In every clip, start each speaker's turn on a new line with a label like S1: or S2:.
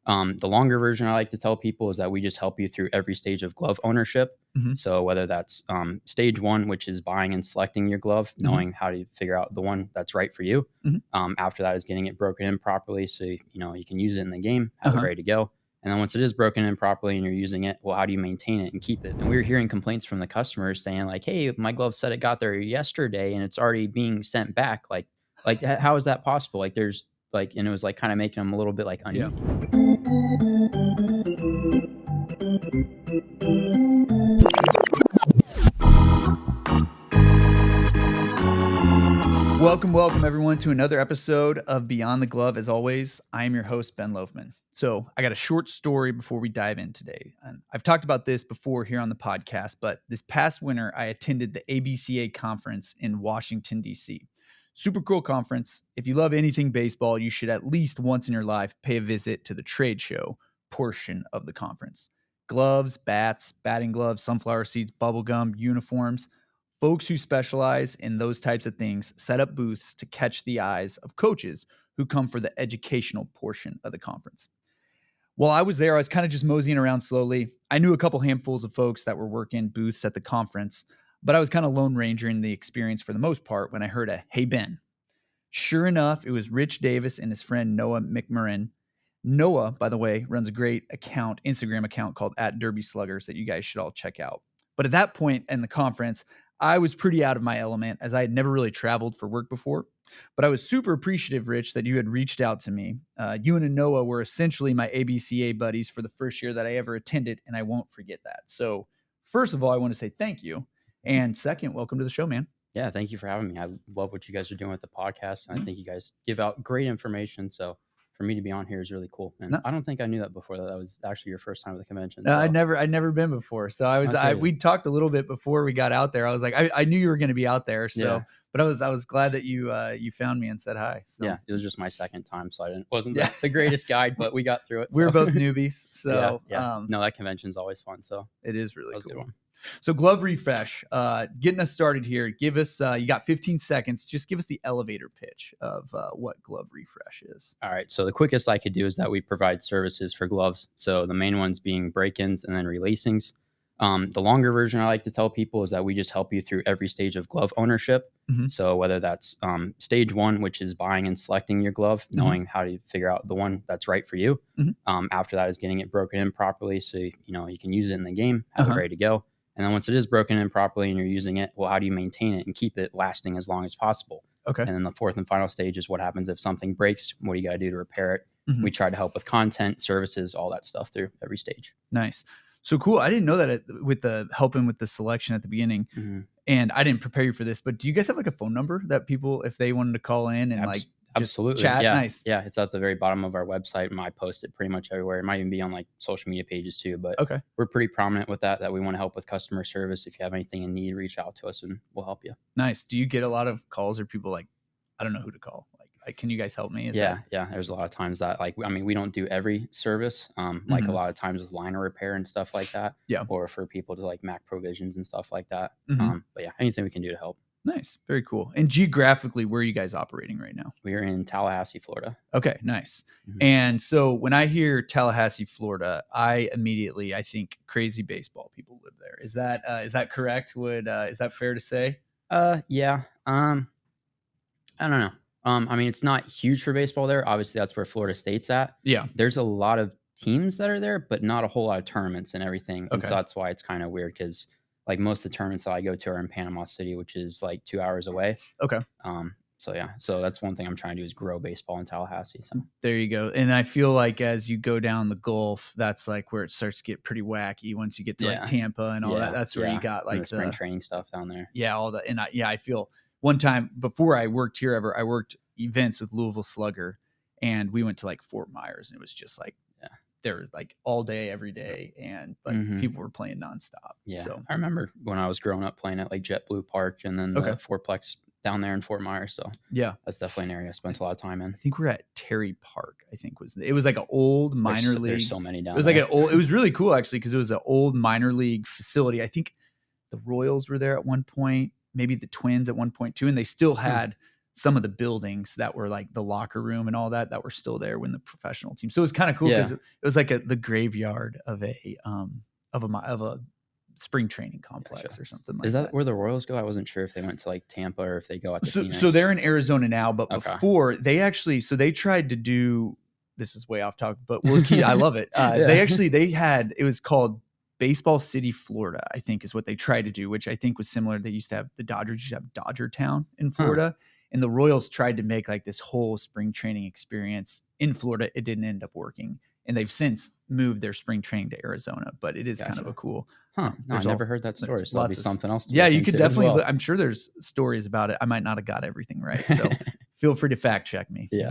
S1: The longer version I like to tell people is that we just help you through every stage of glove ownership.
S2: Mhm.
S1: So whether that's stage one, which is buying and selecting your glove, knowing how to figure out the one that's right for you.
S2: Mhm.
S1: After that is getting it broken in properly so you can use it in the game, have
S2: Uh-huh.
S1: it ready to go. And then once it is broken in properly and you're using it, well, how do you maintain it and keep it? And we were hearing complaints from the customers saying like, hey, my glove said it got there yesterday and it's already being sent back. How is that possible? Like there's like, and it was like kind of making them a little bit like uneasy.
S2: Welcome everyone to another episode of Beyond the Glove. As always, I am your host, Ben Loafman. So I got a short story before we dive in today. And I've talked about this before here on the podcast, but this past winter, I attended the ABCA conference in Washington, D.C. Super cool conference. If you love anything baseball, you should at least once in your life pay a visit to the trade show portion of the conference. Gloves, bats, batting gloves, sunflower seeds, bubble gum, uniforms. Folks who specialize in those types of things set up booths to catch the eyes of coaches who come for the educational portion of the conference. While I was there, I was kind of just moseying around slowly. I knew a couple handfuls of folks that were working booths at the conference, but I was kind of Lone Ranger in the experience for the most part when I heard a, "Hey, Ben." Sure enough, it was Rich Davis and his friend Noah McMurrin. Noah, by the way, runs a great Instagram account called @DerbySluggers that you guys should all check out. But at that point in the conference, I was pretty out of my element as I had never really traveled for work before. But I was super appreciative, Rich, that you had reached out to me. You and Noah were essentially my ABCA buddies for the first year that I ever attended, and I won't forget that. So first of all, I want to say thank you. And second, welcome to the show, man.
S1: Yeah, thank you for having me. I love what you guys are doing with the podcast. And I think you guys give out great information. So for me to be on here is really cool. And I don't think I knew that before. That was actually your first time at the convention.
S2: No, I'd never been before. So we talked a little bit before we got out there. I was like, I knew you were going to be out there. So, yeah. But I was glad that you found me and said hi. So.
S1: Yeah, it was just my second time, so wasn't the greatest guide, but we got through it.
S2: We were both newbies, so
S1: yeah. No, that convention's always fun. So
S2: it is really cool. A good one. So glove refresh, getting us started here. Give us, you got 15 seconds. Just give us the elevator pitch of what glove refresh is.
S1: All right. So the quickest I could do is that we provide services for gloves. So the main ones being break-ins and then relacings. The longer version I like to tell people is that we just help you through every stage of glove ownership. Mm-hmm. So whether that's stage one, which is buying and selecting your glove, knowing how to figure out the one that's right for you. Mm-hmm. After that is getting it broken in properly so you can use it in the game, have it ready to go. And then once it is broken in properly and you're using it, well, how do you maintain it and keep it lasting as long as possible?
S2: Okay.
S1: And then the fourth and final stage is what happens if something breaks. What do you got to do to repair it? Mm-hmm. We try to help with content, services, all that stuff through every stage.
S2: Nice. So cool. I didn't know that with the helping with the selection at the beginning. Mm-hmm. And I didn't prepare you for this, but do you guys have like a phone number that people, if they wanted to call in and
S1: absolutely
S2: chat?
S1: Yeah.
S2: Nice.
S1: Yeah. It's at the very bottom of our website and I post it pretty much everywhere. It might even be on like social media pages too, but we're pretty prominent with that we want to help with customer service. If you have anything in need, reach out to us and we'll help you.
S2: Nice. Do you get a lot of calls or people like, I don't know who to call? Like, can you guys help me?
S1: Yeah. There's a lot of times that we don't do every service. Like a lot of times with liner repair and stuff like that.
S2: Yeah.
S1: Or for people to like Mac provisions and stuff like that.
S2: Mm-hmm.
S1: But yeah, anything we can do to help.
S2: Nice. Very cool. And geographically, where are you guys operating right now?
S1: We are in Tallahassee, Florida.
S2: Okay, nice. Mm-hmm. And so when I hear Tallahassee, Florida, I think crazy baseball people live there. Is that correct? Is that fair to say?
S1: Yeah. I don't know. It's not huge for baseball there. Obviously, that's where Florida State's at.
S2: Yeah.
S1: There's a lot of teams that are there, but not a whole lot of tournaments and everything.
S2: Okay.
S1: And so that's why it's kind of weird because like most of the tournaments that I go to are in Panama City, which is like 2 hours away.
S2: Okay.
S1: So that's one thing I'm trying to do is grow baseball in Tallahassee. So
S2: there you go. And I feel like as you go down the Gulf, that's like where it starts to get pretty wacky once you get to like Tampa and all that. That's where you got like
S1: the spring training stuff down there.
S2: Yeah, all that. And I feel one time before I worked here I worked events with Louisville Slugger, and we went to like Fort Myers, and it was just like they're like all day, every day, and like people were playing nonstop.
S1: Yeah,
S2: so
S1: I remember when I was growing up playing at like JetBlue Park, and then the fourplex down there in Fort Myers. So
S2: yeah,
S1: that's definitely an area I spent a lot of time in.
S2: I think we're at Terry Park. I think it was like an old minor league.
S1: There's so many down.
S2: It was
S1: there.
S2: Like it was really cool actually because it was an old minor league facility. I think the Royals were there at one point, maybe the Twins at one point too, and they still had some of the buildings that were like the locker room and all that were still there when the professional team. So it was kind of cool because it was like the graveyard of a spring training complex or something like that.
S1: Is that where the Royals go? I wasn't sure if they went to like Tampa or if they go out to Phoenix.
S2: So they're in Arizona now, but before they tried to do, this is way off topic, but I love it. It was called Baseball City, Florida, I think is what they tried to do, which I think was similar. They used to have the Dodgers used to have Dodger Town in Florida. And the Royals tried to make like this whole spring training experience in Florida. It didn't end up working. And they've since moved their spring training to Arizona, but it is kind of a cool.
S1: No, I've never heard that story. So that'll be something else.
S2: You could definitely, I'm sure there's stories about it. I might not have got everything right. So feel free to fact check me.
S1: Yeah.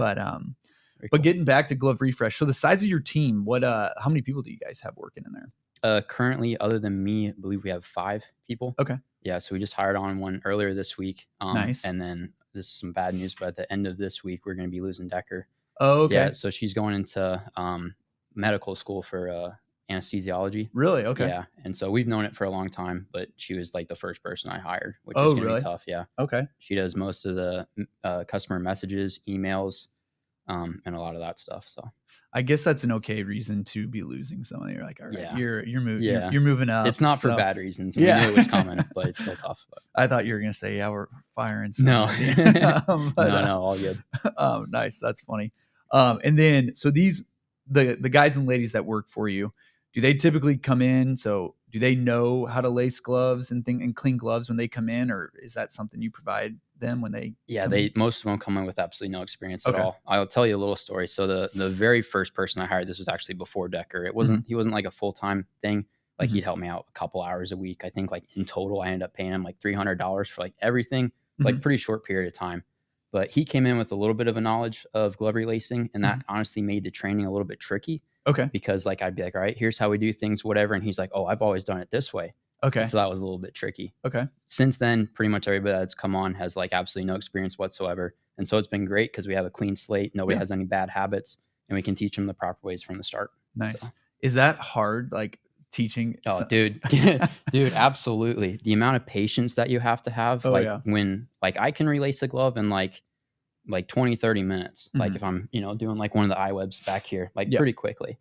S2: But getting back to Glove Refresh. So the size of your team, how many people do you guys have working in there?
S1: Currently, other than me, I believe we have 5 people.
S2: Okay.
S1: Yeah. So we just hired on one earlier this week.
S2: Nice.
S1: And then this is some bad news, but at the end of this week, we're going to be losing Decker.
S2: Oh, okay.
S1: Yeah. So she's going into medical school for anesthesiology.
S2: Really? Okay.
S1: Yeah. And so we've known it for a long time, but she was like the first person I hired, which is going to be tough. Yeah.
S2: Okay.
S1: She does most of the customer messages, emails, and a lot of that stuff. So
S2: I guess that's an okay reason to be losing someone. You're like, all right, you're moving.
S1: Yeah.
S2: You're moving up.
S1: It's not for bad reasons. We knew it was coming, but it's still tough. But.
S2: I thought you were gonna say, we're firing.
S1: No, no, all good.
S2: Nice. That's funny. And then so the guys and ladies that work for you, do they typically come in? So do they know how to lace gloves and clean gloves when they come in, or is that something you provide them when they?
S1: Yeah, most of them come in with absolutely no experience at all. I'll tell you a little story. So the very first person I hired, this was actually before Decker. It wasn't he wasn't like a full-time thing. Like he'd help me out a couple hours a week. I think like in total I ended up paying him like $300 for like everything, like pretty short period of time. But he came in with a little bit of a knowledge of glove relacing, and that honestly made the training a little bit tricky.
S2: Okay.
S1: Because like I'd be like, all right, here's how we do things, whatever. And he's like, oh, I've always done it this way.
S2: Okay.
S1: And so that was a little bit tricky.
S2: Okay.
S1: Since then, pretty much everybody that's come on has like absolutely no experience whatsoever. And so it's been great because we have a clean slate. Nobody has any bad habits, and we can teach them the proper ways from the start.
S2: Nice. So. Is that hard? Like teaching?
S1: Oh, dude, absolutely. The amount of patience that you have to have, when like I can relace a glove in like 20, 30 minutes. Like if I'm, doing like one of the iWebs back here, pretty quickly.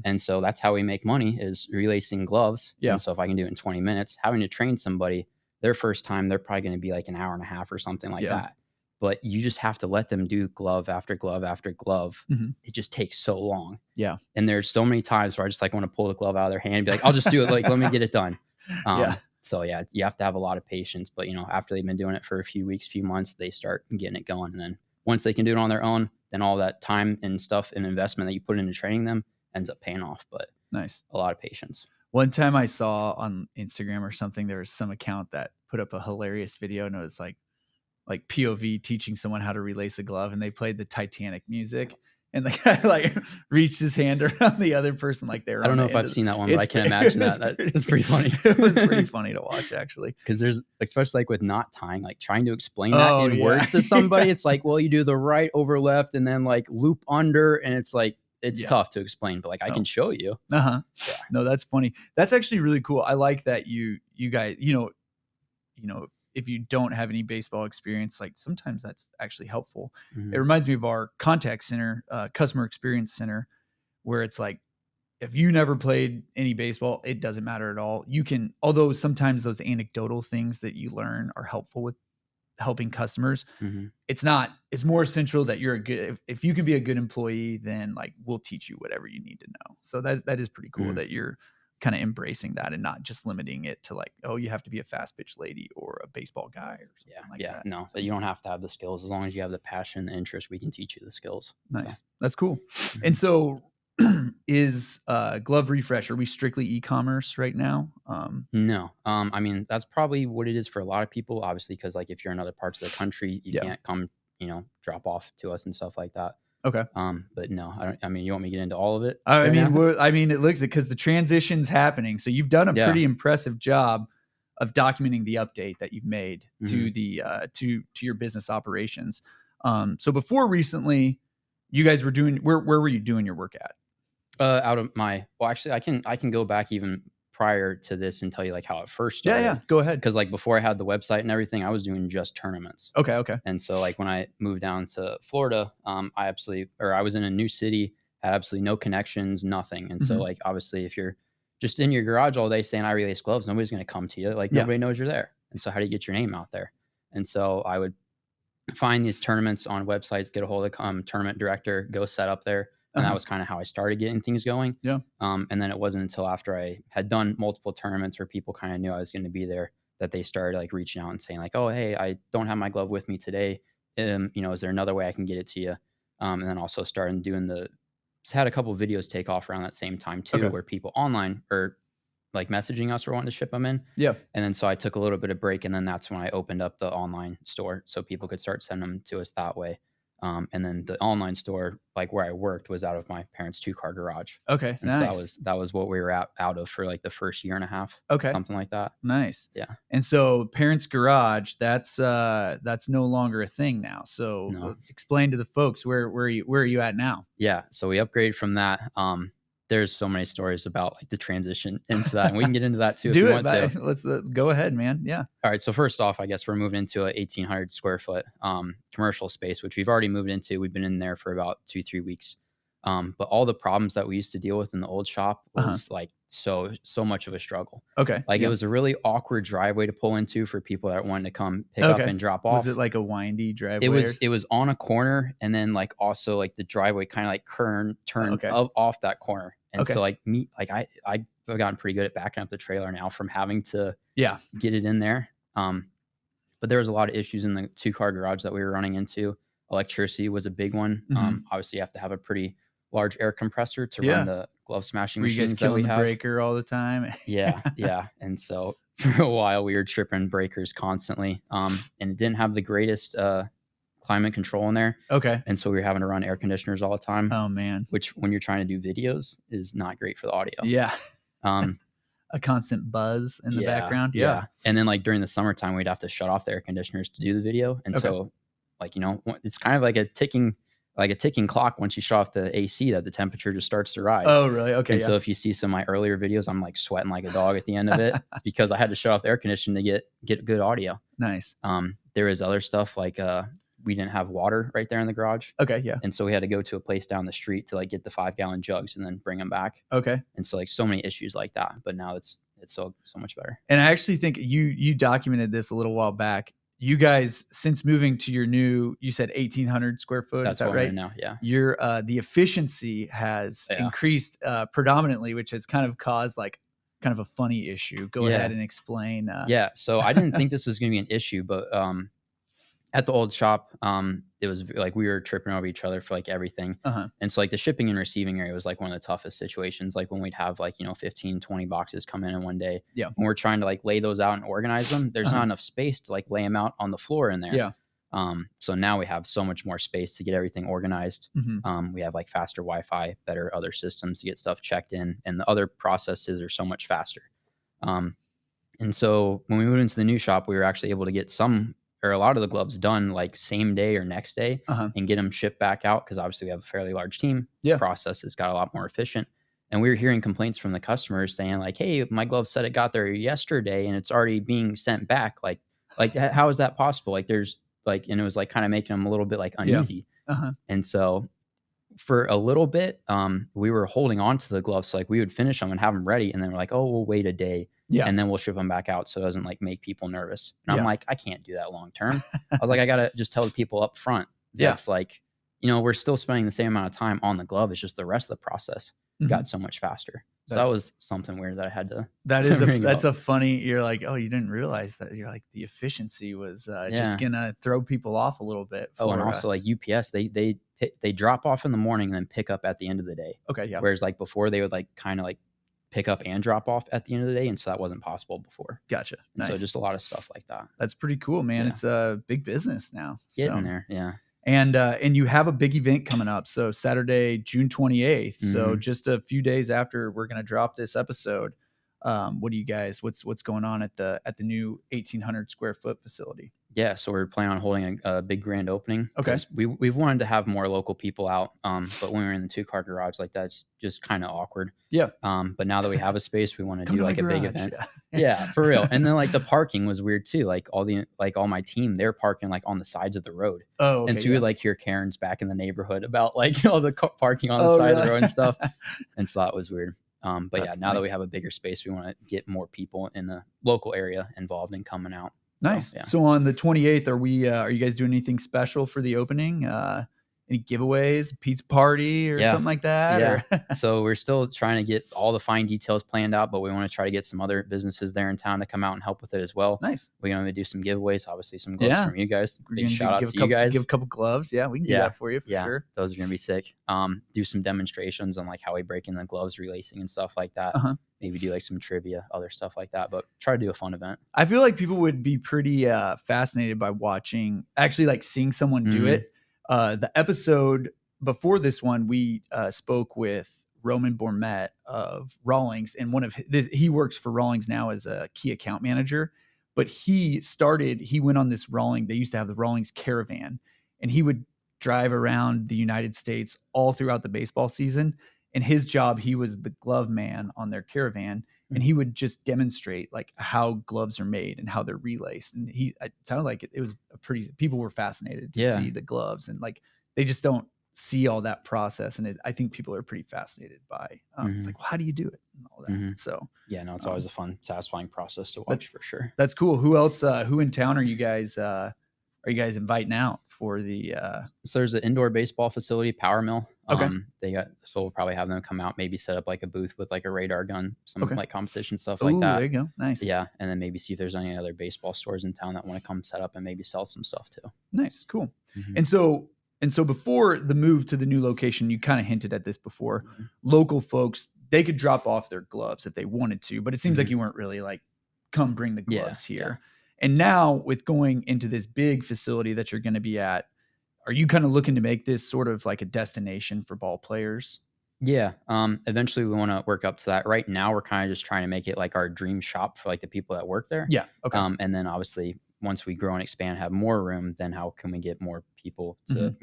S1: And so that's how we make money is relacing gloves.
S2: Yeah.
S1: And so if I can do it in 20 minutes, having to train somebody their first time, they're probably going to be like an hour and a half or something like that. But you just have to let them do glove after glove after glove. It just takes so long.
S2: Yeah.
S1: And there's so many times where I just like want to pull the glove out of their hand and be like, I'll just do it. Like, let me get it done. So yeah, you have to have a lot of patience, but after they've been doing it for a few weeks, few months, they start getting it going. And then once they can do it on their own, then all that time and stuff and investment that you put into training them ends up paying off. But
S2: nice.
S1: A lot of patience.
S2: One time I saw on Instagram or something, there was some account that put up a hilarious video, and it was like POV teaching someone how to relace a glove, and they played the Titanic music, and the guy like reached his hand around the other person like they were.
S1: I don't know if I've seen that one, but I can imagine that. It's pretty funny.
S2: It was pretty funny to watch, actually.
S1: Because there's, especially like with knot tying, like trying to explain that in words to somebody, it's like, well, you do the right over left and then like loop under, and it's like, it's tough to explain, but like I can show you.
S2: Yeah. No, that's funny. That's actually really cool. I like that you guys, if you don't have any baseball experience, like sometimes that's actually helpful. It reminds me of our contact center, customer experience center, where it's like, if you never played any baseball, it doesn't matter at all. You can, although sometimes those anecdotal things that you learn are helpful with helping customers. It's more essential that you're if you can be a good employee, then like we'll teach you whatever you need to know. So that is pretty cool that you're kind of embracing that and not just limiting it to like, oh, you have to be a fast pitch lady or a baseball guy or something like that.
S1: No, so you don't have to have the skills. As long as you have the passion, the interest, we can teach you the skills.
S2: Nice. So. That's cool. And so is Glove Refresh, are we strictly e-commerce right now?
S1: No. I mean, that's probably what it is for a lot of people, obviously, because like if you're in other parts of the country, you can't come, drop off to us and stuff like that.
S2: Okay.
S1: But no, I mean, you want me to get into all of it?
S2: I mean, it looks because the transition's happening. So you've done a pretty impressive job of documenting the update that you've made to the to your business operations. So before recently, you guys were doing where were you doing your work at?
S1: Out of my actually, I can go back even prior to this and tell you like how it first
S2: Yeah,
S1: started.
S2: yeah. Go ahead.
S1: Because like before I had the website and everything, I was doing just tournaments.
S2: Okay.
S1: And so like when I moved down to Florida, I was in a new city, had absolutely no connections, nothing. And so like obviously if you're just in your garage all day saying I Relace gloves, nobody's going to come to you. Like nobody knows you're there. And so how do you get your name out there? And so I would find these tournaments on websites, get a hold of tournament director, go set up there. And that was kind of how I started getting things going.
S2: Yeah.
S1: And then it wasn't until after I had done multiple tournaments where people kind of knew I was going to be there that they started like reaching out and saying like, oh, hey, I don't have my glove with me today. Is there another way I can get it to you? And then also started doing had a couple of videos take off around that same time too, where people online or like messaging us or wanting to ship them in.
S2: Yeah.
S1: And then so I took a little bit of break, and then that's when I opened up the online store so people could start sending them to us that way. And then the online store, like where I worked, was out of my parents' 2-car garage.
S2: Okay.
S1: And
S2: Nice.
S1: so that was what we were out of for like the first year and a half.
S2: Okay.
S1: Something like that.
S2: Nice.
S1: Yeah.
S2: And so parents' garage, that's no longer a thing now. So explain to the folks where are you at now?
S1: Yeah. So we upgraded from that. There's so many stories about like the transition into that, and we can get into that too.
S2: Do it. Let's go ahead, man. Yeah.
S1: All right. So first off, I guess we're moving into a 1,800 square foot commercial space, which we've already moved into. We've been in there for about 2-3 weeks. But all the problems that we used to deal with in the old shop was like so much of a struggle.
S2: Okay.
S1: Like it was a really awkward driveway to pull into for people that wanted to come pick up and drop off.
S2: Was it like a windy driveway?
S1: It was on a corner, and then like also like the driveway kind of like turned off that corner. And so like I've gotten pretty good at backing up the trailer now from having to get it in there. But there was a lot of issues in the 2-car garage that we were running into. Electricity was a big one. Obviously you have to have a pretty large air compressor to run the glove smashing machines that we have.
S2: The breaker all the time.
S1: Yeah. And so for a while we were tripping breakers constantly. And it didn't have the greatest climate control in there.
S2: Okay.
S1: And so we were having to run air conditioners all the time.
S2: Oh man.
S1: Which when you're trying to do videos is not great for the audio.
S2: Yeah. A constant buzz in the background. Yeah.
S1: And then like during the summertime, we'd have to shut off the air conditioners to do the video. And so like, it's kind of like a ticking clock. Once you shut off the AC, that the temperature just starts to rise.
S2: Oh, really? Okay.
S1: And so if you see some of my earlier videos, I'm like sweating like a dog at the end of it because I had to shut off the air conditioning to get good audio.
S2: Nice.
S1: There is other stuff like we didn't have water right there in the garage.
S2: Okay. Yeah.
S1: And so we had to go to a place down the street to like get the 5-gallon jugs and then bring them back.
S2: Okay.
S1: And so like so many issues like that, but now it's so much better.
S2: And I actually think you documented this a little while back. You guys, since moving to your new, you said 1,800 square foot.
S1: That's
S2: is that right?
S1: Now, yeah.
S2: Your the efficiency has increased predominantly, which has kind of caused like kind of a funny issue. Go ahead and explain.
S1: So I didn't think this was going to be an issue, but at the old shop, it was like we were tripping over each other for like everything. And so like the shipping and receiving area was like one of the toughest situations. Like when we'd have like, 15, 20 boxes come in one day.
S2: Yeah.
S1: When we're trying to like lay those out and organize them, there's not enough space to like lay them out on the floor in there.
S2: Yeah.
S1: So now we have so much more space to get everything organized. We have like faster Wi-Fi, better other systems to get stuff checked in, and the other processes are so much faster. And so when we moved into the new shop, we were actually able to get a lot of the gloves done like same day or next day and get them shipped back out. Cause obviously we have a fairly large team. The process has got a lot more efficient. And we were hearing complaints from the customers saying like, hey, my glove said it got there yesterday and it's already being sent back. Like how is that possible? Like there's like, and it was like kind of making them a little bit like uneasy. And so for a little bit, we were holding on to the gloves. So like we would finish them and have them ready. And then we're like, oh, we'll wait a day. And then we'll ship them back out so it doesn't like make people nervous. And I'm like, I can't do that long term. I was like, I got to just tell the people up front. That's like, we're still spending the same amount of time on the glove. It's just the rest of the process got so much faster. So that was something weird that I had to.
S2: That's a funny, you're like, oh, you didn't realize that. You're like, the efficiency was just going to throw people off a little bit.
S1: And also like UPS, they drop off in the morning and then pick up at the end of the day.
S2: Okay. Yeah.
S1: Whereas like before they would like kind of like pick up and drop off at the end of the day. And so that wasn't possible before.
S2: Gotcha. Nice.
S1: So just a lot of stuff like that.
S2: That's pretty cool, man. Yeah. It's a big business now.
S1: Getting there. Yeah.
S2: And you have a big event coming up. So Saturday, June 28th. So just a few days after we're going to drop this episode. What do you guys, what's going on at the new 1,800 square foot facility?
S1: Yeah, so we're planning on holding a big grand opening.
S2: Okay.
S1: 'Cause we've wanted to have more local people out, but when we're in the 2-car garage like that, it's just kind of awkward.
S2: Yeah.
S1: But now that we have a space, we want to
S2: Come
S1: do
S2: to my
S1: like a big
S2: garage.
S1: event.
S2: Yeah.
S1: Yeah, for real. And then like the parking was weird too. Like all my team, they're parking like on the sides of the road.
S2: Oh, okay.
S1: And so you would like hear Karens back in the neighborhood about like all the parking on the
S2: Oh,
S1: side of the
S2: really?
S1: road and stuff. And so that was weird. But
S2: That's
S1: yeah, now that
S2: funny.
S1: we have a bigger space, we want to get more people in the local area involved in coming out.
S2: Nice.
S1: So, yeah.
S2: So on the 28th, are you guys doing anything special for the opening? Any giveaways, pizza party or
S1: Yeah.
S2: something like that?
S1: Yeah.
S2: Or
S1: So we're still trying to get all the fine details planned out, but we want to try to get some other businesses there in town to come out and help with it as well.
S2: nice.
S1: We're going to do some giveaways, obviously some gloves
S2: Yeah.
S1: from you guys.
S2: We're
S1: Big
S2: gonna
S1: shout out
S2: give
S1: to you guys.
S2: Give a couple gloves. Yeah, we can do
S1: Yeah.
S2: that for you for
S1: Yeah,
S2: sure.
S1: those are going to be sick. Do some demonstrations on like how we break in the gloves, relacing and stuff like that.
S2: Uh-huh.
S1: Maybe do like some trivia, other stuff like that, but try to do a fun event.
S2: I feel like people would be pretty fascinated by actually like seeing someone do it. The episode before this one, we spoke with Roman Bourmet of Rawlings, and he works for Rawlings now as a key account manager. But he went on this Rawlings. They used to have the Rawlings caravan, and he would drive around the United States all throughout the baseball season. And his job, he was the glove man on their caravan, and he would just demonstrate like how gloves are made and how they're relaced. And it sounded like it was people were fascinated to see the gloves, and like they just don't see all that process. And I think people are pretty fascinated by it's like, well, how do you do it and all that. So
S1: yeah, no, it's always a fun, satisfying process to watch for sure.
S2: That's cool. Who else? Who in town are you guys inviting out for the?
S1: So there's an indoor baseball facility, Power Mill.
S2: Okay.
S1: So we'll probably have them come out, maybe set up like a booth with like a radar gun, some like competition stuff
S2: Ooh,
S1: like that.
S2: There you go. Nice.
S1: Yeah, and then maybe see if there's any other baseball stores in town that want to come set up and maybe sell some stuff too.
S2: Nice, cool. And so before the move to the new location, you kind of hinted at this before. Local folks, they could drop off their gloves if they wanted to, but it seems like you weren't really like, come bring the gloves here. Yeah. And now with going into this big facility that you're going to be at, are you kind of looking to make this sort of like a destination for ball players?
S1: Yeah. Eventually we want to work up to that. Right now we're kind of just trying to make it like our dream shop for like the people that work there.
S2: Yeah. Okay.
S1: And then obviously once we grow and expand, have more room, then how can we get more people to,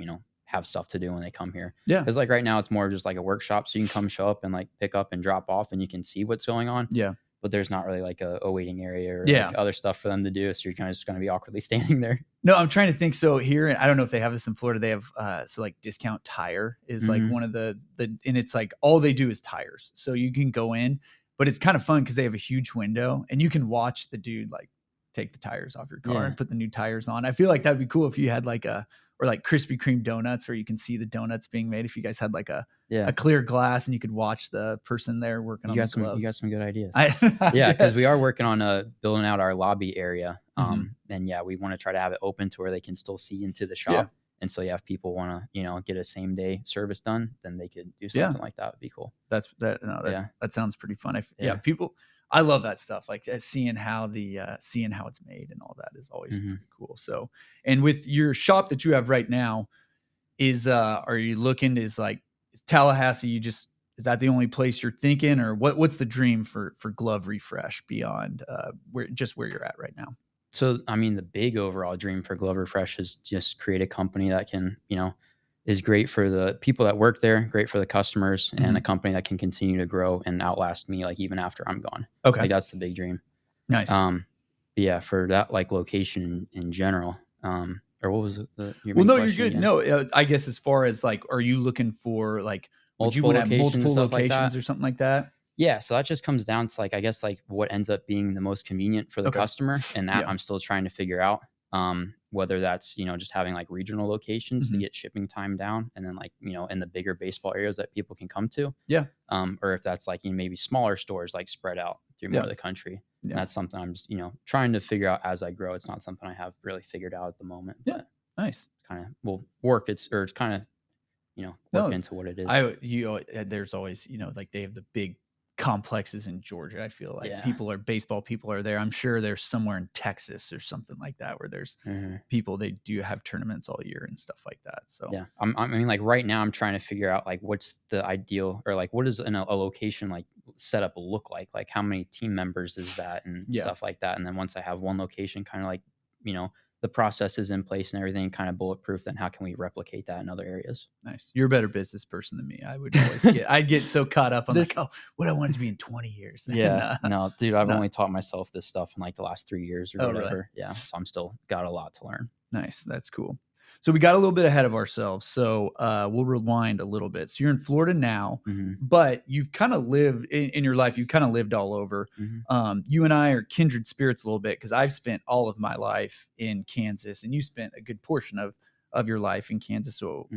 S1: have stuff to do when they come here?
S2: Yeah.
S1: Because like right now it's more just like a workshop. So you can come show up and like pick up and drop off and you can see what's going on.
S2: Yeah.
S1: But there's not really like a waiting area or like other stuff for them to do. So you're kind of just going to be awkwardly standing there.
S2: No, I'm trying to think. So here, and I don't know if they have this in Florida. They have like Discount Tire is like one of the and it's like all they do is tires. So you can go in, but it's kind of fun because they have a huge window and you can watch the dude like take the tires off your car and put the new tires on. I feel like that'd be cool if you had like or like Krispy Kreme donuts, or you can see the donuts being made. If you guys had like a clear glass and you could watch the person there working on the gloves.
S1: You got some good ideas. Because we are working on building out our lobby area. And we want to try to have it open to where they can still see into the shop. And so if people want to, get a same day service done, then they could do something like that. Would be cool.
S2: That sounds pretty fun. I love that stuff. Like seeing how it's made and all that is always pretty cool. So, and with your shop that you have right now, are you looking, is Tallahassee, is that the only place you're thinking, or what's the dream for Glove Refresh beyond where you're at right now?
S1: So, I mean, the big overall dream for Glove Refresh is just create a company that can, is great for the people that work there, great for the customers, and a company that can continue to grow and outlast me, like even after I'm gone.
S2: Okay.
S1: Like that's the big dream.
S2: Nice.
S1: For that like location in general, or what was your main
S2: well, no,
S1: question
S2: you're good.
S1: again?
S2: No, I guess as far as like, are you looking for like, would you want to have multiple locations or something like that?
S1: Yeah. So that just comes down to like, I guess like what ends up being the most convenient for the customer, and that I'm still trying to figure out. Whether that's, just having like regional locations to get shipping time down, and then like, in the bigger baseball areas that people can come to. Yeah. Or if that's like, maybe smaller stores like spread out through more of the country. Yeah. And that's something I'm just, trying to figure out as I grow. It's not something I have really figured out at the moment.
S2: Yeah. Nice.
S1: Kind of will work. It's kind of, work into what it is.
S2: There's always, like they have the big complexes in Georgia. I feel like baseball people are there. I'm sure there's somewhere in Texas or something like that where there's people, they do have tournaments all year and stuff like that. So
S1: yeah, I mean, like right now I'm trying to figure out like what's the ideal, or like what does a location like setup look like how many team members is that and stuff like that. And then once I have one location kind of like, the process is in place and everything kind of bulletproof, then how can we replicate that in other areas?
S2: Nice. You're a better business person than me. I would always I'd get so caught up on
S1: This-
S2: like, oh, what I want it to be in 20 years.
S1: Yeah, no, dude, I've
S2: no.
S1: only taught myself this stuff in like the last 3 years or
S2: Oh,
S1: whatever.
S2: really?
S1: Yeah, so I'm still got a lot to learn.
S2: Nice. That's cool. So we got a little bit ahead of ourselves. So we'll rewind a little bit. So you're in Florida now, but you've kind of lived in your life. You've kind of lived all over. You and I are kindred spirits a little bit because I've spent all of my life in Kansas, and you spent a good portion of your life in Kansas. So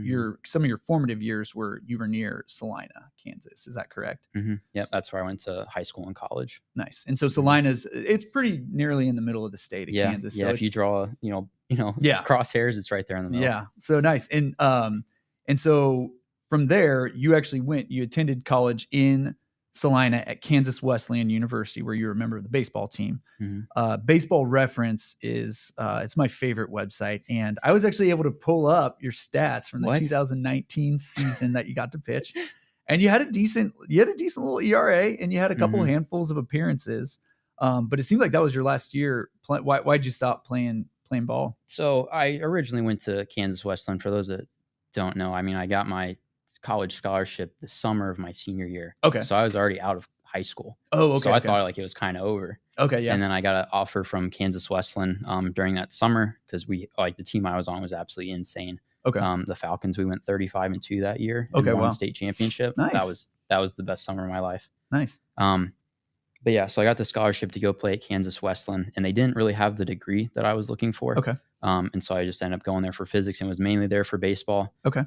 S2: some of your formative years you were near Salina, Kansas. Is that correct?
S1: Yeah, that's where I went to high school and college.
S2: Nice. And so Salina's it's pretty nearly in the middle of the state of Kansas.
S1: Yeah,
S2: so
S1: if you draw, crosshairs, it's right there in the middle.
S2: Yeah. So nice. And so from there, you attended college in Salina at Kansas Wesleyan University, where you were a member of the baseball team. Baseball Reference is it's my favorite website, and I was actually able to pull up your stats from the 2019 season that you got to pitch, and you had a decent little ERA, and you had a couple handfuls of appearances. But it seemed like that was your last year. Why'd you stop playing ball?
S1: So I originally went to Kansas Wesleyan. For those that don't know, I mean, I got my college scholarship the summer of my senior year.
S2: Okay.
S1: So I was already out of high school.
S2: Oh, okay.
S1: So I thought like it was kind of over.
S2: Okay, yeah.
S1: And then I got an offer from Kansas Wesleyan during that summer because the team I was on was absolutely insane.
S2: Okay.
S1: The Falcons, we went 35-2 that year.
S2: Okay,
S1: and won
S2: wow.
S1: a state championship.
S2: Nice.
S1: That was the best summer of my life.
S2: Nice.
S1: But yeah, so I got the scholarship to go play at Kansas Wesleyan, and they didn't really have the degree that I was looking for.
S2: Okay.
S1: And so I just ended up going there for physics and was mainly there for baseball.
S2: Okay.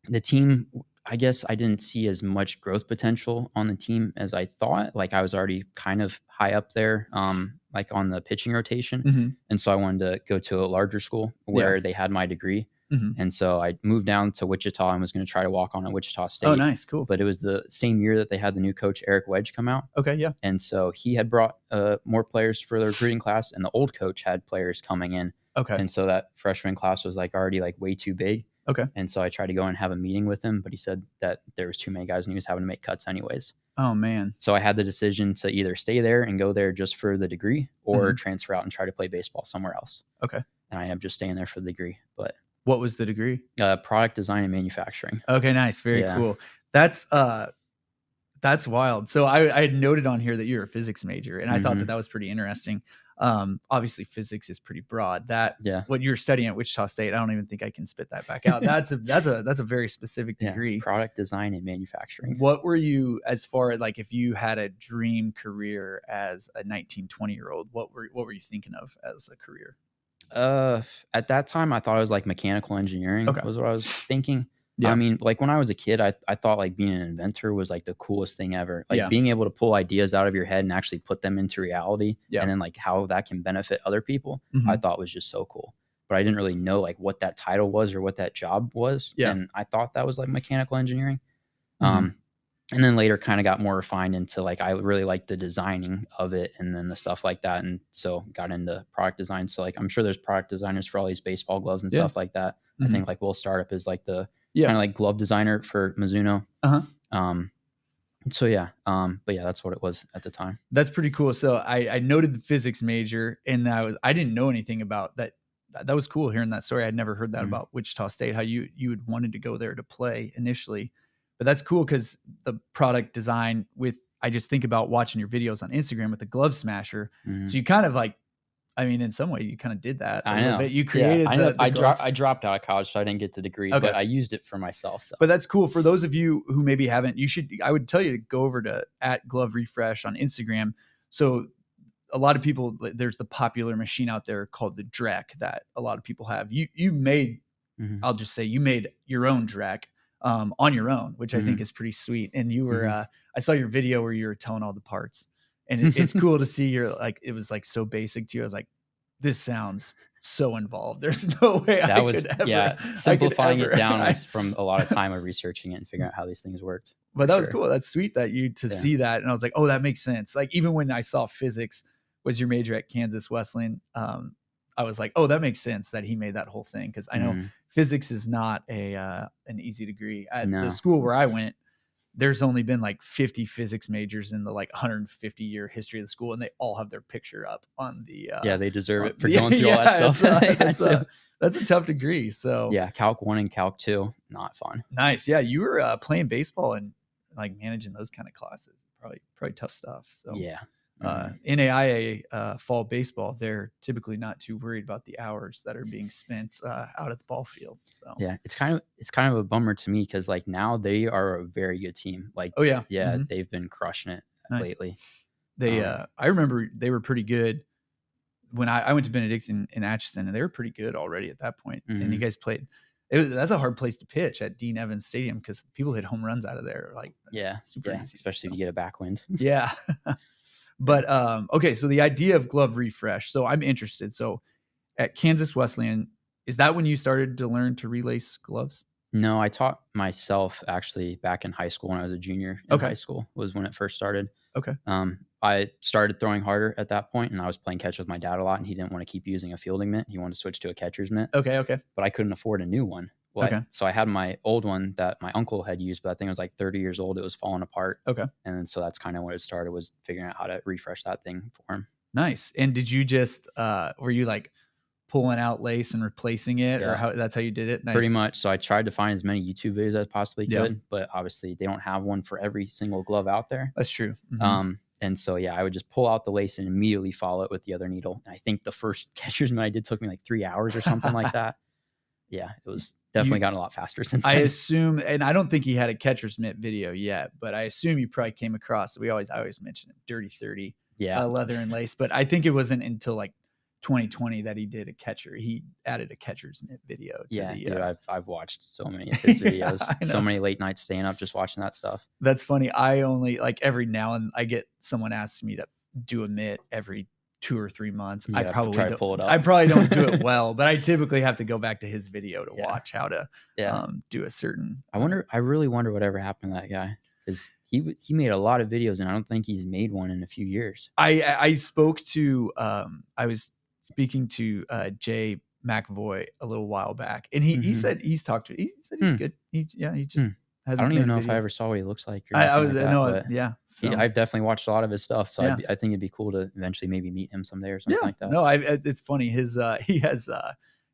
S1: The team, I guess I didn't see as much growth potential on the team as I thought. Like I was already kind of high up there, like on the pitching rotation. And so I wanted to go to a larger school where they had my degree. And so I moved down to Wichita and was going to try to walk on at Wichita State.
S2: Oh, nice. Cool.
S1: But it was the same year that they had the new coach, Eric Wedge, come out.
S2: Okay, yeah.
S1: And so he had brought more players for the recruiting class, and the old coach had players coming in.
S2: Okay.
S1: And so that freshman class was like already like way too big.
S2: Okay.
S1: And so I tried to go and have a meeting with him, but he said that there was too many guys and he was having to make cuts anyways.
S2: Oh, man.
S1: So I had the decision to either stay there and go there just for the degree or transfer out and try to play baseball somewhere else.
S2: Okay.
S1: And I ended up just staying there for the degree. But
S2: what was the degree?
S1: Product design and manufacturing.
S2: Okay, nice. Very cool. That's wild. So I had noted on here that you're a physics major, and I thought that was pretty interesting. Obviously physics is pretty broad. What you're studying at Wichita State, I don't even think I can spit that back out. That's a very specific degree.
S1: Product design and manufacturing.
S2: What were you, as far as like if you had a dream career as a 19, 20-year-old, what were you thinking of as a career?
S1: At that time I thought it was like mechanical engineering was what I was thinking. Yeah. I mean, like when I was a kid, I thought like being an inventor was like the coolest thing ever. Like being able to pull ideas out of your head and actually put them into reality, and then like how that can benefit other people, I thought was just so cool. But I didn't really know like what that title was or what that job was. Yeah. And I thought that was like mechanical engineering. And then later kind of got more refined into like I really liked the designing of it and then the stuff like that. And so got into product design. So like I'm sure there's product designers for all these baseball gloves and stuff like that. I think like Will Startup is like the kind of like glove designer for Mizuno. So yeah, but yeah, that's what it was at the time.
S2: That's pretty cool. So I noted the physics major, and I didn't know anything about that. That was cool hearing that story. I'd never heard that about Wichita State, how you had wanted to go there to play initially. But that's cool because the product design I just think about watching your videos on Instagram with the glove smasher. So you kind of like, I mean, in some way you kind of did that.
S1: I know.
S2: Bit. You created
S1: I dropped out of college, so I didn't get the degree, but I used it for myself. So.
S2: But that's cool. For those of you who maybe haven't, I would tell you to go over to @GloveRefresh on Instagram. So a lot of people, there's the popular machine out there called the Drek that a lot of people have. You made, I'll just say you made your own Drek. On your own, which I think is pretty sweet. And you were, I saw your video where you were telling all the parts, and it's cool to see it was like so basic to you. I was like, this sounds so involved. There's no way
S1: simplifying it down was from a lot of time of researching it and figuring out how these things worked.
S2: But that was cool. That's sweet that see that. And I was like, oh, that makes sense. Like even when I saw physics was your major at Kansas Wesleyan, I was like, oh, that makes sense that he made that whole thing. Cause I know physics is not an easy degree at the school where I went. there's only been like 50 physics majors in the like 150-year history of the school, and they all have their picture up on the
S1: yeah, they deserve it for going through all that stuff.
S2: That's a tough degree. So
S1: yeah, Calc 1 and Calc 2, not fun.
S2: Nice. Yeah, you were playing baseball and like managing those kind of classes. Probably tough stuff. So
S1: yeah.
S2: NAIA fall baseball, they're typically not too worried about the hours that are being spent out at the ball field. So
S1: yeah, it's kind of a bummer to me because like now they are a very good team. Like they've been crushing it lately.
S2: They I remember they were pretty good when I went to Benedictine in Atchison, and they were pretty good already at that point. And you guys played. That's a hard place to pitch at Dean Evans Stadium because people hit home runs out of there. Like super easy,
S1: especially if you get a backwind.
S2: Yeah. But okay, so the idea of glove refresh. So I'm interested. So at Kansas Wesleyan, is that when you started to learn to relace gloves?
S1: No, I taught myself actually back in high school when I was a junior in high school was when it first started.
S2: Okay.
S1: I started throwing harder at that point, and I was playing catch with my dad a lot, and he didn't want to keep using a fielding mitt. He wanted to switch to a catcher's mitt.
S2: Okay.
S1: But I couldn't afford a new one. So I had my old one that my uncle had used, but I think it was like 30 years old. It was falling apart.
S2: Okay.
S1: And then so that's kind of when it started, was figuring out how to refresh that thing for him.
S2: Nice. And did you just were you like pulling out lace and replacing it, or that's how you did it? Nice.
S1: Pretty much. So I tried to find as many YouTube videos as I possibly could, but obviously they don't have one for every single glove out there.
S2: That's true.
S1: And so, I would just pull out the lace and immediately follow it with the other needle. And I think the first catcher's mitt I did took me like 3 hours or something like that. Yeah, it was definitely gotten a lot faster since then.
S2: I assume, and I don't think he had a catcher's mitt video yet, but I assume you probably came across, I always mention it, Dirty 30, leather and lace. But I think it wasn't until like 2020 that he did he added a catcher's mitt video to
S1: dude, I've watched so many of his videos. So many late nights staying up just watching that stuff.
S2: That's funny. I only like every now and I get someone asks me to do a mitt every 2 or 3 months. I probably
S1: try to pull it up.
S2: I probably don't do it well, but I typically have to go back to his video to watch how to do a certain.
S1: I really wonder whatever happened to that guy, because he made a lot of videos and I don't think he's made one in a few years.
S2: I spoke to I was speaking to Jay McAvoy a little while back, and he said he's talked to. He said he's good. He just.
S1: I don't even know if I ever saw what he looks like.
S2: So.
S1: I've definitely watched a lot of his stuff, so I think it'd be cool to eventually maybe meet him someday or something like that.
S2: No, it's funny. He has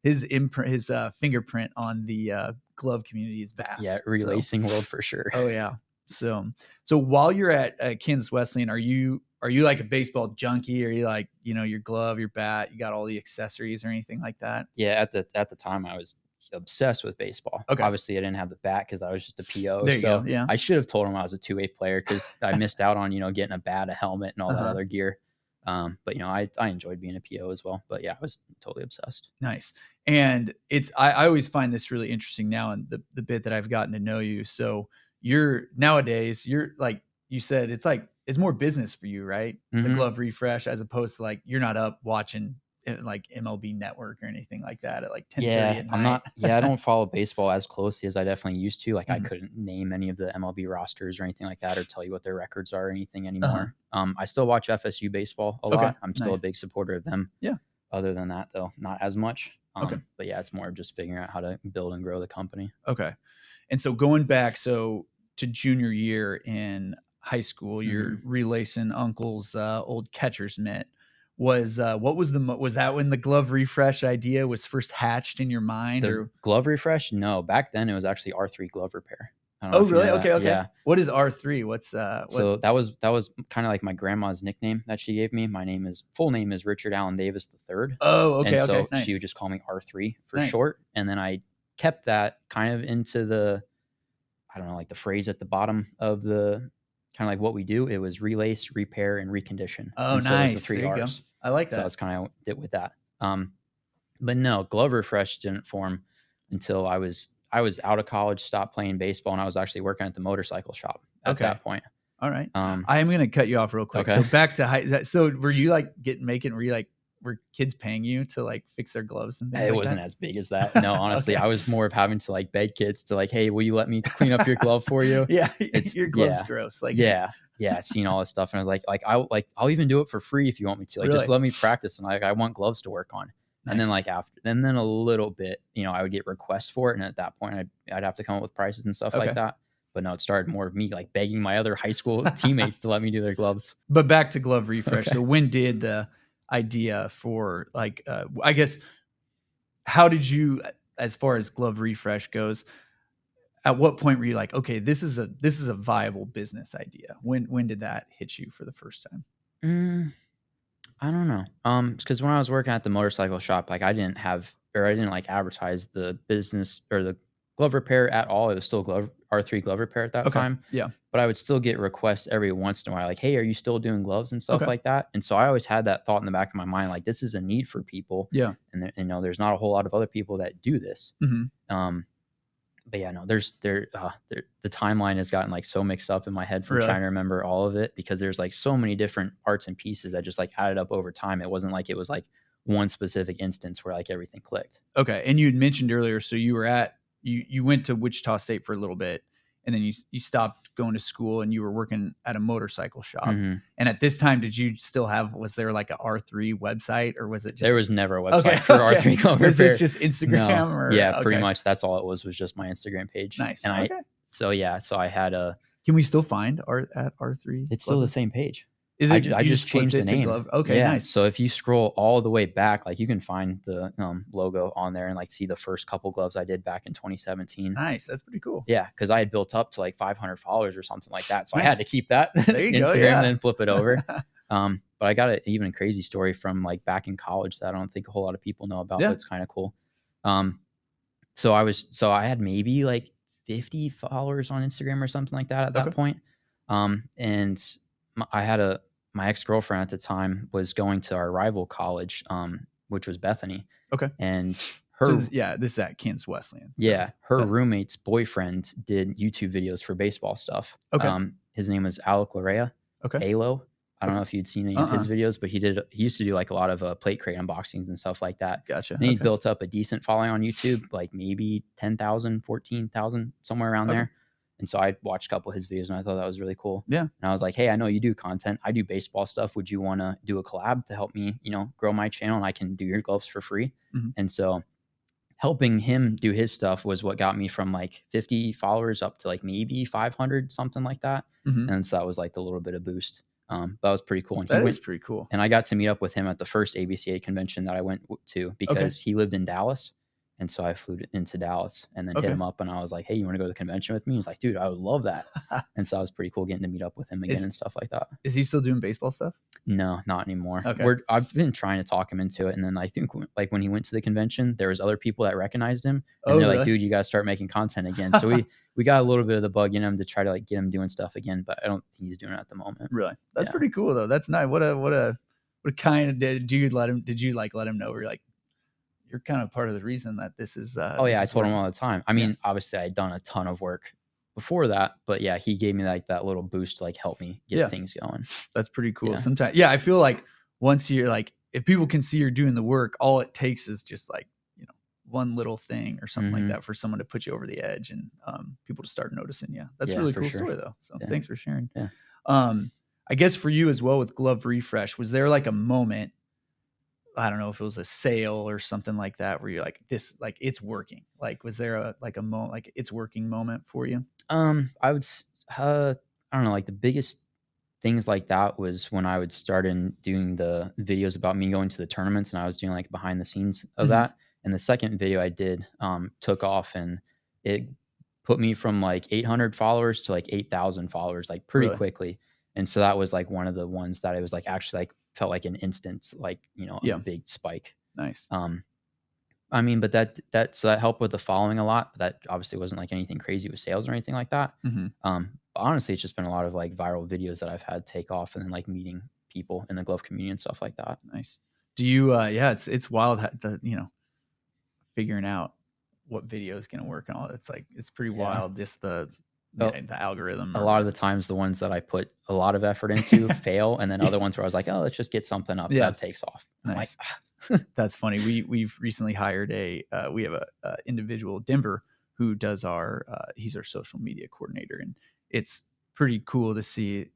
S2: his imprint, his fingerprint on the glove community is vast.
S1: Yeah, relacing world for sure.
S2: Oh yeah. So while you're at Kansas Wesleyan, are you like a baseball junkie? Are you like, your glove, your bat, you got all the accessories or anything like that?
S1: Yeah, at the time I was obsessed with baseball.
S2: Okay.
S1: Obviously I didn't have the bat because I was just a PO.
S2: There you go. Yeah.
S1: I should have told him I was a 2-way player because I missed out on, getting a bat, a helmet, and all that other gear. But I enjoyed being a PO as well. But yeah, I was totally obsessed.
S2: Nice. And I always find this really interesting now, and the bit that I've gotten to know you. So nowadays you're like you said, it's more business for you, right? The glove refresh, as opposed to like you're not up watching like MLB Network or anything like that at like 10:30 at night.
S1: I'm not. I don't follow baseball as closely as I definitely used to. Like I couldn't name any of the MLB rosters or anything like that, or tell you what their records are or anything anymore. I still watch FSU baseball a lot. I'm still a big supporter of them.
S2: Yeah.
S1: Other than that, though, not as much. But yeah, it's more of just figuring out how to build and grow the company.
S2: Okay. And so going back to junior year in high school, you're relacing uncle's old catcher's mitt. Was that when the glove refresh idea was first hatched in your mind?
S1: Glove refresh? No, back then it was actually R3 glove repair.
S2: Oh, really? Okay. Yeah. What is R3?
S1: So that was kind of like my grandma's nickname that she gave me. My full name is Richard Allen Davis III.
S2: Oh, okay.
S1: And so
S2: nice.
S1: she would just call me R3 for short. And then I kept that kind of into the phrase at the bottom of the kind of like what we do. It was relace, repair, and recondition.
S2: Oh,
S1: and
S2: nice.
S1: So it was the 3
S2: there you
S1: R's.
S2: Go. I like that.
S1: So that's kind of did with that. But no, glove refresh didn't form until I was out of college, stopped playing baseball, and I was actually working at the motorcycle shop at that point.
S2: All right. I am going to cut you off real quick. Okay. So back to so were you like were kids paying you to like fix their gloves and things
S1: It wasn't as big as that. No, honestly, I was more of having to like beg kids to like, hey, will you let me clean up your glove for you?
S2: Your glove's gross. Like
S1: seeing all this stuff, and I was like, I'll even do it for free if you want me to. Like, just let me practice, and I want gloves to work on. Nice. And then a little bit, I would get requests for it, and at that point, I'd have to come up with prices and stuff like that. But no, it started more of me like begging my other high school teammates to let me do their gloves.
S2: But back to glove refresh.
S1: Okay.
S2: So when did the idea for like, I guess, how did you, as far as glove refresh goes, at what point were you like, okay, this is a viable business idea? When did that hit you for the first time?
S1: I don't know. Because when I was working at the motorcycle shop, like I didn't like advertise the business or the glove repair at all. It was still R3 glove repair at that
S2: Okay.
S1: time.
S2: Yeah.
S1: But I would still get requests every once in a while, like, "Hey, are you still doing gloves and stuff
S2: Okay.
S1: like that?" And so I always had that thought in the back of my mind, like, this is a need for people,
S2: Yeah.
S1: and there's not a whole lot of other people that do this.
S2: Mm-hmm.
S1: But yeah, no, the timeline has gotten like so mixed up in my head from
S2: Really?
S1: trying to remember all of it because there's like so many different parts and pieces that just like added up over time. It wasn't like it was like one specific instance where like everything clicked.
S2: Okay. And you had mentioned earlier, so you were you went to Wichita State for a little bit, and then you stopped going to school and you were working at a motorcycle shop.
S1: Mm-hmm.
S2: And at this time, did you still was there like a R3 website, or was it just
S1: There was never a website for R3 glove repair.
S2: Was this just Instagram?
S1: No.
S2: Or
S1: yeah, pretty much that's all it was just my Instagram page.
S2: Nice.
S1: And
S2: okay.
S1: So I had a.
S2: Can we still find art at R3?
S1: It's still the same page.
S2: Is it?
S1: I just changed the name.
S2: Okay,
S1: yeah,
S2: nice.
S1: So if you scroll all the way back, like you can find the logo on there and like see the first couple gloves I did back in 2017.
S2: Nice, that's pretty cool.
S1: Yeah, because I had built up to like 500 followers or something like that, so
S2: nice.
S1: I had to keep that Instagram and then flip it over. But I got an even crazy story from like back in college that I don't think a whole lot of people know about. But it's kind of cool. So I had maybe like 50 followers on Instagram or something like that at that point. And I had my ex-girlfriend at the time was going to our rival college, which was Bethany.
S2: Okay.
S1: And her,
S2: this is at Kansas Wesleyan.
S1: So, yeah. Her roommate's boyfriend did YouTube videos for baseball stuff.
S2: Okay.
S1: His name was Alec Larea.
S2: Okay.
S1: Alo. I don't know if you'd seen any of his videos, but he used to do like a lot of plate crate unboxings and stuff like that.
S2: Gotcha.
S1: And he built up a decent following on YouTube, like maybe 10,000, 14,000, somewhere around there. And so I watched a couple of his videos and I thought that was really cool.
S2: Yeah.
S1: And I was like, hey, I know you do content. I do baseball stuff. Would you want to do a collab to help me, grow my channel and I can do your gloves for free? Mm-hmm. And so helping him do his stuff was what got me from like 50 followers up to like maybe 500, something like that. Mm-hmm. And so that was like the little bit of boost. That was pretty cool. And
S2: that was pretty cool.
S1: And I got to meet up with him at the first ABCA convention that I went to because he lived in Dallas. And so I flew into Dallas and then hit him up and I was like, hey, you want to go to the convention with me? He's like, dude, I would love that. And so that was pretty cool getting to meet up with him again and stuff like that.
S2: Is he still doing baseball stuff?
S1: No, not anymore.
S2: Okay.
S1: I've been trying to talk him into it. And then I think like when he went to the convention, there was other people that recognized him. And they're like, dude, you got to start making content again. So we got a little bit of the bug in him to try to like get him doing stuff again. But I don't think he's doing it at the moment.
S2: Really? That's pretty cool though. That's nice. What kind of did you let him know? Where you're like, you're kind of part of the reason that this is.
S1: I told him all the time. I mean, obviously I'd done a ton of work before that, but yeah, he gave me like that little boost to like help me get things going.
S2: That's pretty cool. Sometimes, I feel like once you're like, if people can see you're doing the work, all it takes is just like, one little thing or something like that for someone to put you over the edge and people to start noticing you. That's a really cool story though. So thanks for sharing.
S1: Yeah.
S2: I guess for you as well with Glove Refresh, was there like a moment, I don't know if it was a sale or something like that, where you're like, this, like, it's working? Like, was there a moment, like it's working moment for you?
S1: I would, I don't know, like the biggest things like that was when I would start in doing the videos about me going to the tournaments and I was doing like behind the scenes of that. And the second video I did, took off and it put me from like 800 followers to like 8,000 followers, like pretty quickly. And so that was like one of the ones that it was like actually like felt like an instant, like, a big spike.
S2: Nice.
S1: I mean, but that helped with the following a lot, but that obviously wasn't like anything crazy with sales or anything like that. But honestly, it's just been a lot of like viral videos that I've had take off and then like meeting people in the glove community and stuff like that.
S2: Nice. Do you, it's wild, figuring out what video is going to work and all. It's like, it's pretty wild. Just the algorithm.
S1: A lot of the times the ones that I put a lot of effort into fail. And then other ones where I was like, oh, let's just get something up that takes off.
S2: Nice. That's funny. We've recently hired we have a individual, Denver, who does he's our social media coordinator. And it's pretty cool to see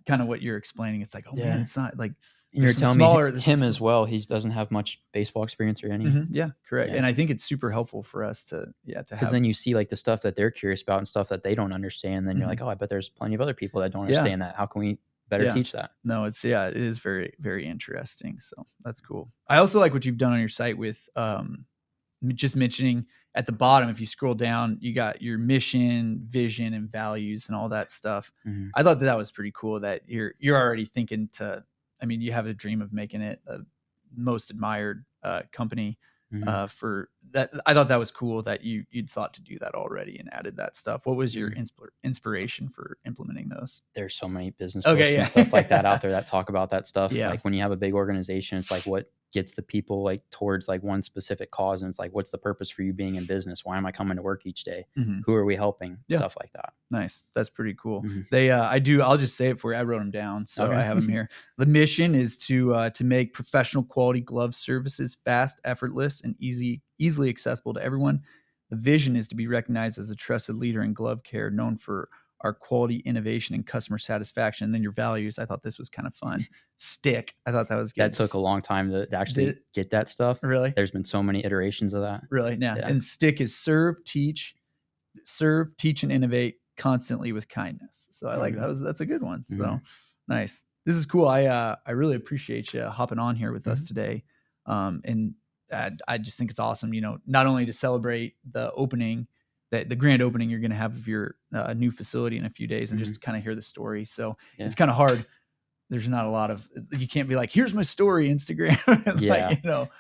S2: kind of what you're explaining. It's like, man, it's not like
S1: And you're telling me him as well. He doesn't have much baseball experience or any.
S2: Yeah, correct. Yeah. And I think it's super helpful for us to have.
S1: Because then you see like the stuff that they're curious about and stuff that they don't understand. And then you're like, oh, I bet there's plenty of other people that don't understand that. How can we better teach that?
S2: No, it is very, very interesting. So that's cool. I also like what you've done on your site with just mentioning at the bottom, if you scroll down, you got your mission, vision, and values and all that stuff. I thought that was pretty cool that you're already thinking you have a dream of making it a most admired company for that. I thought that was cool that you'd thought to do that already and added that stuff. What was your inspiration for implementing those?
S1: There's so many business books and stuff like that out there that talk about that stuff. Like when you have a big organization, it's like what gets the people like towards like one specific cause, and it's like, what's the purpose for you being in business? Why am I coming to work each day? Who are we helping? Stuff like that.
S2: Nice. That's pretty cool. I'll just say it for you. I wrote them down, so I have them here. The mission is to make professional quality glove services fast, effortless, and easily accessible to everyone. The vision is to be recognized as a trusted leader in glove care, known for our quality, innovation, and customer satisfaction. And then your values. I thought this was kind of fun. Stick. I thought that was good.
S1: That took a long time to actually get that stuff.
S2: Really?
S1: There's been so many iterations of that.
S2: Really? Yeah. And stick is serve, teach, and innovate constantly with kindness. So I like that. That's a good one. So nice. This is cool. I really appreciate you hopping on here with us today. And I just think it's awesome, not only to celebrate the opening, the grand opening you're going to have of your new facility in a few days, and just to kind of hear the story. So it's kind of hard. There's not a lot of, you can't be like, here's my story, Instagram.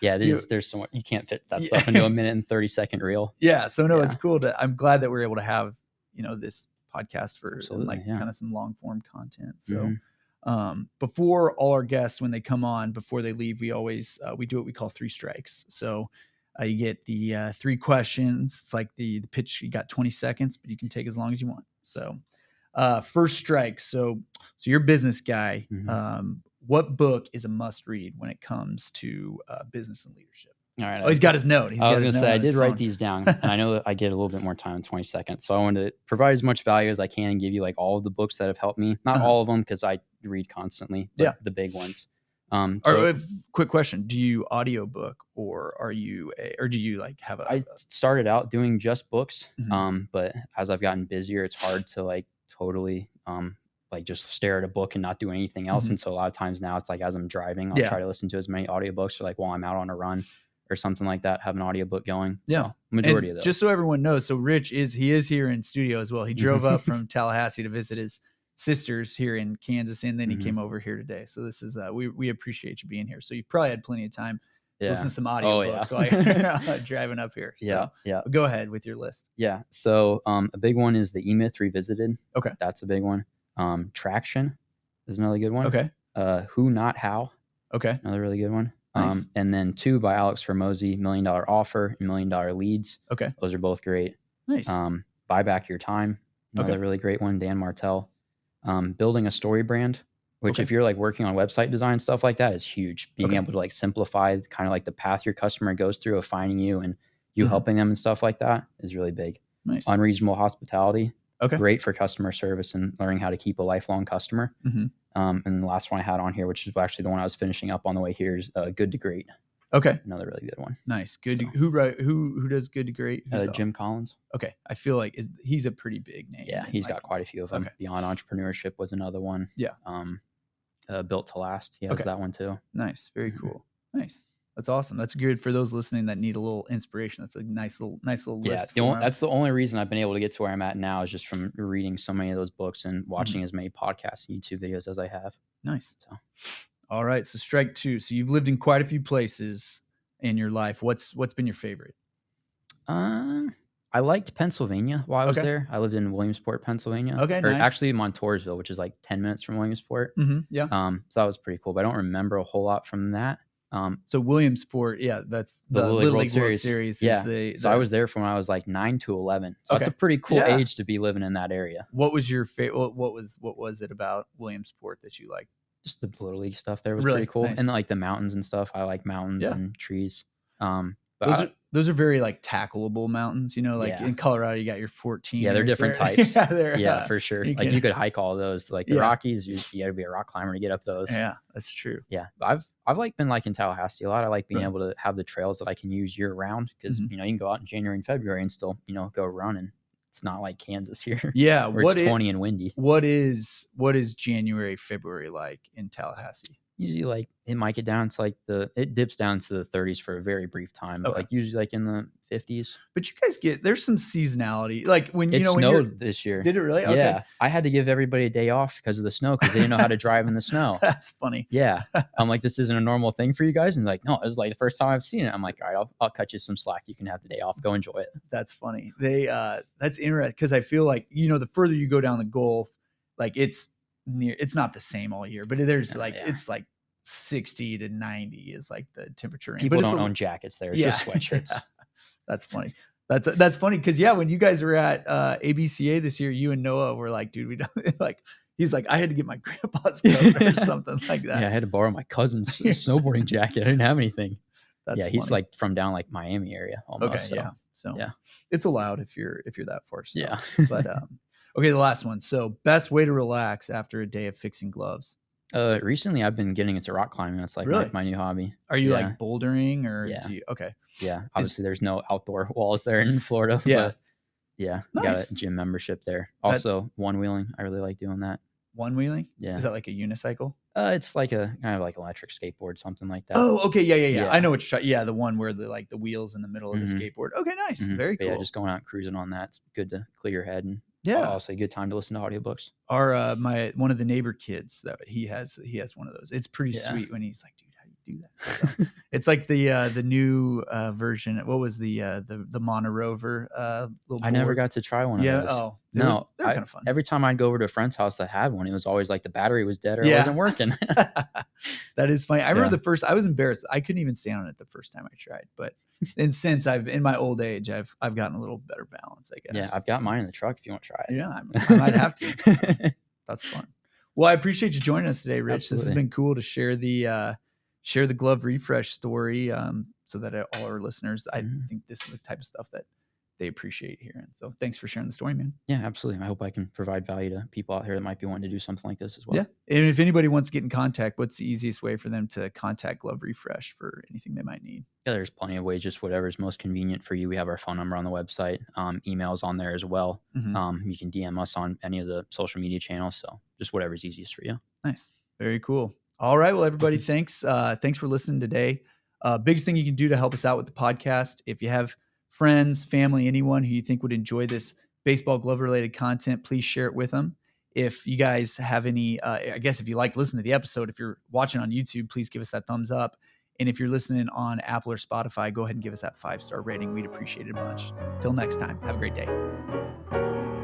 S1: There's so much, you can't fit that stuff into a minute and 30-second reel.
S2: So it's cool I'm glad that we're able to have, this podcast for kind of some long form content. So before all our guests, when they come on, before they leave, we always, we do what we call 3 strikes. So you get the 3 questions. It's like the pitch. You got 20 seconds, but you can take as long as you want. So first strike. So you're a business guy. What book is a must read when it comes to business and leadership?
S1: All right.
S2: He's got his note.
S1: I was going to say, I did write these down, and I know that I get a little bit more time in 20 seconds. So I wanted to provide as much value as I can and give you like all of the books that have helped me. Not all of them, because I read constantly, but the big ones.
S2: Quick question: do you audiobook, or do you like have a?
S1: I started out doing just books, but as I've gotten busier, it's hard to like totally like just stare at a book and not do anything else. And so a lot of times now it's like as I'm driving, I'll try to listen to as many audiobooks, or like while I'm out on a run or something like that, have an audiobook going. So majority of those.
S2: Just so everyone knows, so Rich is here in studio as well. He drove up from Tallahassee to visit his sisters here in Kansas, and then he came over here today. So this is we appreciate you being here. So you've probably had plenty of time to listen to some audiobooks while driving up here. So go ahead with your list.
S1: So a big one is the E-Myth Revisited.
S2: Okay.
S1: That's a big one. Traction is another good one.
S2: Okay.
S1: Who Not How.
S2: Okay.
S1: Another really good one.
S2: Nice.
S1: And then 2 by Alex Hormozi, $1 Million Offer and $1 Million Leads.
S2: Okay.
S1: Those are both great.
S2: Nice.
S1: Buy Back Your Time. Another really great one. Dan Martell. Building a Story Brand, which if you're like working on website design, stuff like that, is huge. Being able to like simplify kind of like the path your customer goes through of finding you and you helping them and stuff like that is really big.
S2: Nice.
S1: Unreasonable Hospitality.
S2: Okay.
S1: Great for customer service and learning how to keep a lifelong customer. And the last one I had on here, which is actually the one I was finishing up on the way here, is Good to Great.
S2: Okay.
S1: Another really good one.
S2: Nice. Good. Who does Good to Great?
S1: Jim Collins.
S2: Okay. I feel like he's a pretty big name.
S1: Yeah. He's got quite a few of them. Beyond Entrepreneurship was another one.
S2: Yeah.
S1: Built to Last. He has that one too.
S2: Nice. Very cool. Nice. That's awesome. That's good for those listening that need a little inspiration. That's a nice little list.
S1: That's the only reason I've been able to get to where I'm at now is just from reading so many of those books and watching as many podcasts and YouTube videos as I have.
S2: Nice. So, all right. So strike 2. So you've lived in quite a few places in your life. What's been your favorite?
S1: I liked Pennsylvania while I was there. I lived in Williamsport, Pennsylvania.
S2: Okay, nice.
S1: Actually Montoursville, which is like 10 minutes from Williamsport.
S2: Yeah.
S1: So that was pretty cool, but I don't remember a whole lot from that.
S2: So Williamsport, that's the Little League World Series.
S1: So I was there from when I was like 9 to 11. So that's a pretty cool age to be living in that area.
S2: What was your favorite? What was it about Williamsport that you liked?
S1: Just the Little League stuff there was pretty cool. Nice. And like the mountains and stuff. I like mountains and trees. But
S2: those are very like tackleable mountains, you know, like
S1: Yeah.
S2: in Colorado, you got your 14.
S1: Yeah, they're different types.
S2: Yeah,
S1: Yeah, for sure. Like you could hike all those. Like the
S2: Yeah.
S1: Rockies, you got to be a rock climber to get up those.
S2: Yeah, that's true.
S1: Yeah, but I've like been like in Tallahassee a lot. I like being
S2: Really?
S1: able to have the trails that I can use year round because
S2: Mhm.
S1: you know you can go out in January and February and still go running. It's not like Kansas here.
S2: Yeah,
S1: where it's 20 and windy.
S2: What is January, February like in Tallahassee?
S1: Usually, like it might get down to like it dips down to the 30s for a very brief time, but
S2: Okay.
S1: like usually like in the 50s.
S2: But you guys there's some seasonality, like when
S1: It
S2: you know when
S1: snowed this year.
S2: Did it really? Okay.
S1: Yeah, I had to give everybody a day off because of the snow because they didn't know how to drive in the snow.
S2: That's funny.
S1: Yeah, I'm like, this isn't a normal thing for you guys, and like, no, it was like the first time I've seen it. I'm like, all right, I'll cut you some slack. You can have the day off. Go enjoy it.
S2: That's funny. That's interesting because I feel like the further you go down the Gulf, like it's not the same all year, but there's it's like 60 to 90 is like the temperature range.
S1: People don't own jackets there. It's just sweatshirts.
S2: Yeah. That's funny. That's funny because when you guys were at ABCA this year, you and Noah were like, dude, we don't like. He's like, I had to get my grandpa's coat or something like that.
S1: Yeah, I had to borrow my cousin's snowboarding jacket. I didn't have anything.
S2: That's funny.
S1: He's like from down like Miami area almost.
S2: Okay,
S1: so.
S2: So it's allowed if you're that far. So.
S1: Yeah.
S2: But okay, the last one. So best way to relax after a day of fixing gloves.
S1: Recently I've been getting into rock climbing. That's like
S2: Really?
S1: my new hobby.
S2: Are you like bouldering or
S1: do
S2: you okay?
S1: Yeah. Obviously there's no outdoor walls there in Florida.
S2: Yeah.
S1: But yeah.
S2: Nice.
S1: Got a gym membership there. Also one wheeling. I really like doing that.
S2: One wheeling?
S1: Yeah.
S2: Is that like a unicycle?
S1: It's like a kind of like electric skateboard, something like that.
S2: Oh, okay. Yeah. I know what you're the one where the wheels in the middle of the skateboard. Okay, nice. Very cool.
S1: Yeah, just going out and cruising on that. It's good to clear your head and also a good time to listen to audiobooks.
S2: Our one of the neighbor kids that he has one of those. It's pretty sweet when he's like, dude, how do you do that? So, it's like the new version. What was the Mono Rover little board?
S1: I never got to try one of those.
S2: Oh,
S1: no,
S2: they're kind of fun.
S1: Every time I'd go over to a friend's house that had one, it was always like the battery was dead or it wasn't working.
S2: That is funny. I remember I was embarrassed. I couldn't even stand on it the first time I tried, but and since in my old age, I've gotten a little better balance, I guess.
S1: Yeah, I've got mine in the truck if you want to try it.
S2: Yeah, I might have to. That's fun. Well, I appreciate you joining us today, Rich.
S1: Absolutely.
S2: This has been cool to share the glove refresh story, so that all our listeners, I think this is the type of stuff that they appreciate hearing. So thanks for sharing the story, man.
S1: Yeah, absolutely. I hope I can provide value to people out here that might be wanting to do something like this as well.
S2: Yeah. And if anybody wants to get in contact, what's the easiest way for them to contact Glove Refresh for anything they might need?
S1: Yeah, there's plenty of ways, just whatever's most convenient for you. We have our phone number on the website, emails on there as well. You can DM us on any of the social media channels. So just whatever's easiest for you.
S2: Nice. Very cool. All right. Well, everybody, thanks. Thanks for listening today. Biggest thing you can do to help us out with the podcast, if you have friends, family, anyone who you think would enjoy this baseball glove related content, please share it with them. If you guys have any, I guess if you like listening to the episode, if you're watching on YouTube, please give us that thumbs up. And if you're listening on Apple or Spotify, go ahead and give us that 5-star rating. We'd appreciate it a bunch. Till next time, have a great day.